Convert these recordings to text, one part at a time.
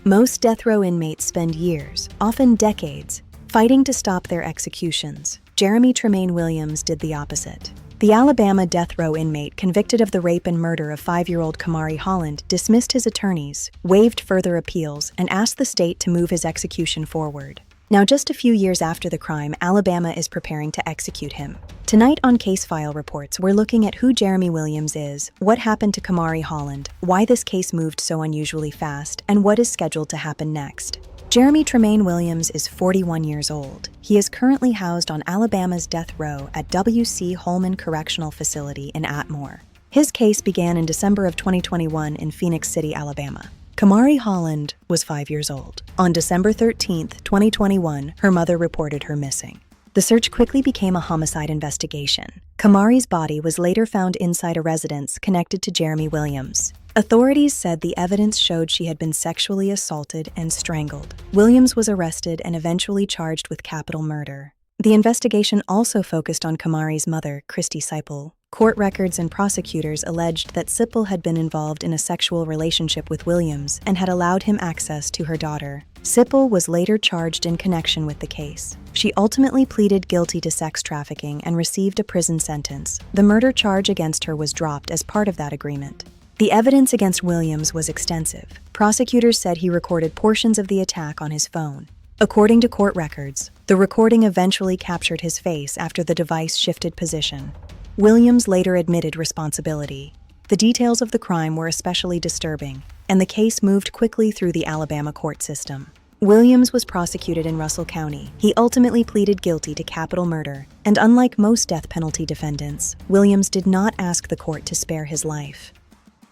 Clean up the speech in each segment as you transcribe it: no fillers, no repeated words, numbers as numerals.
Most death row inmates spend years, often decades, fighting to stop their executions. Jeremy Tremaine Williams did the opposite. The Alabama death row inmate convicted of the rape and murder of 5-year-old Kamarie Holland dismissed his attorneys, waived further appeals, and asked the state to move his execution forward. Now, just a few years after the crime, Alabama is preparing to execute him. Tonight on Case File Reports, we're looking at who Jeremy Williams is, what happened to Kamarie Holland, why this case moved so unusually fast, and what is scheduled to happen next. Jeremy Tremaine Williams is 41 years old. He is currently housed on Alabama's death row at W.C. Holman Correctional Facility in Atmore. His case began in December of 2021 in Phoenix City, Alabama. Kamarie Holland was 5 years old. On December 13, 2021, her mother reported her missing. The search quickly became a homicide investigation. Kamarie's body was later found inside a residence connected to Jeremy Williams. Authorities said the evidence showed she had been sexually assaulted and strangled. Williams was arrested and eventually charged with capital murder. The investigation also focused on Kamarie's mother, Christy Sipple. Court records and prosecutors alleged that Sipple had been involved in a sexual relationship with Williams and had allowed him access to her daughter. Sipple was later charged in connection with the case. She ultimately pleaded guilty to sex trafficking and received a prison sentence. The murder charge against her was dropped as part of that agreement. The evidence against Williams was extensive. Prosecutors said he recorded portions of the attack on his phone. According to court records, the recording eventually captured his face after the device shifted position. Williams later admitted responsibility. The details of the crime were especially disturbing, and the case moved quickly through the Alabama court system. Williams was prosecuted in Russell County. He ultimately pleaded guilty to capital murder, and unlike most death penalty defendants, Williams did not ask the court to spare his life.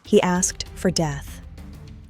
He asked for death.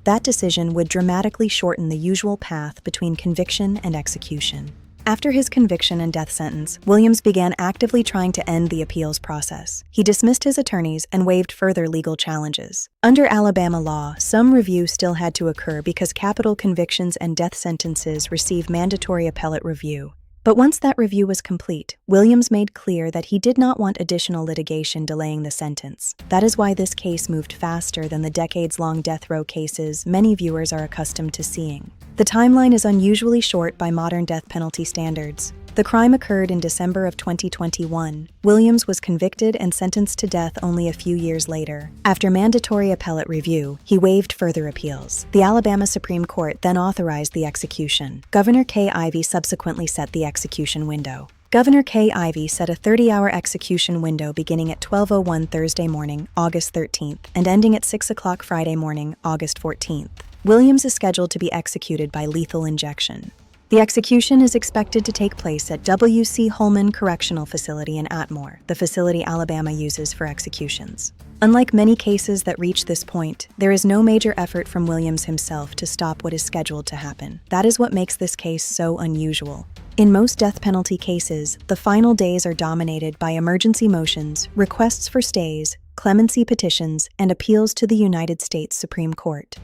That decision would dramatically shorten the usual path between conviction and execution. After his conviction and death sentence, Williams began actively trying to end the appeals process. He dismissed his attorneys and waived further legal challenges. Under Alabama law, some review still had to occur because capital convictions and death sentences receive mandatory appellate review. But once that review was complete, Williams made clear that he did not want additional litigation delaying the sentence. That is why this case moved faster than the decades-long death row cases many viewers are accustomed to seeing. The timeline is unusually short by modern death penalty standards. The crime occurred in December of 2021. Williams was convicted and sentenced to death only a few years later. After mandatory appellate review, he waived further appeals. The Alabama Supreme Court then authorized the execution. Governor Kay Ivey subsequently set the execution window. Governor Kay Ivey set a 30-hour execution window beginning at 12:01 Thursday morning, August 13th, and ending at 6 o'clock Friday morning, August 14th. Williams is scheduled to be executed by lethal injection. The execution is expected to take place at W.C. Holman Correctional Facility in Atmore, the facility Alabama uses for executions. Unlike many cases that reach this point, there is no major effort from Williams himself to stop what is scheduled to happen. That is what makes this case so unusual. In most death penalty cases, the final days are dominated by emergency motions, requests for stays, clemency petitions, and appeals to the United States Supreme Court.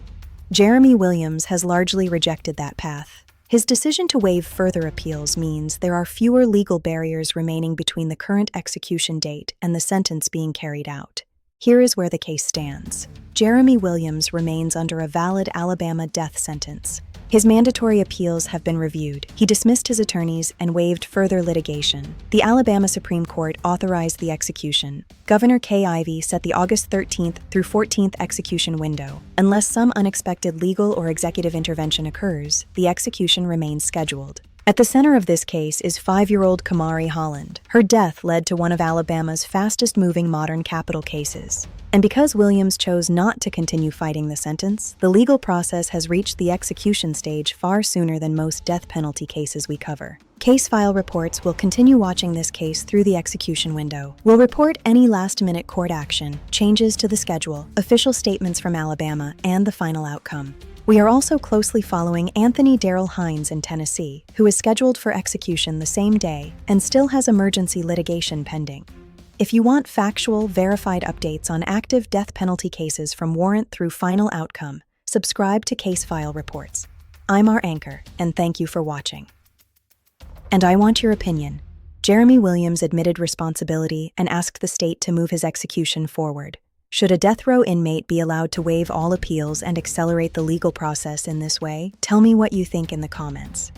Jeremy Williams has largely rejected that path. His decision to waive further appeals means there are fewer legal barriers remaining between the current execution date and the sentence being carried out. Here is where the case stands. Jeremy Williams remains under a valid Alabama death sentence. His mandatory appeals have been reviewed. He dismissed his attorneys and waived further litigation. The Alabama Supreme Court authorized the execution. Governor Kay Ivey set the August 13th through 14th execution window. Unless some unexpected legal or executive intervention occurs, the execution remains scheduled. At the center of this case is 5-year-old Kamarie Holland. Her death led to one of Alabama's fastest-moving modern capital cases. And because Williams chose not to continue fighting the sentence, the legal process has reached the execution stage far sooner than most death penalty cases we cover. Case File Reports will continue watching this case through the execution window. We'll report any last-minute court action, changes to the schedule, official statements from Alabama, and the final outcome. We are also closely following Anthony Darrell Hines in Tennessee, who is scheduled for execution the same day and still has emergency litigation pending. If you want factual, verified updates on active death penalty cases from warrant through final outcome, subscribe to Case File Reports. I'm our anchor, and thank you for watching. And I want your opinion. Jeremy Williams admitted responsibility and asked the state to move his execution forward. Should a death row inmate be allowed to waive all appeals and accelerate the legal process in this way? Tell me what you think in the comments.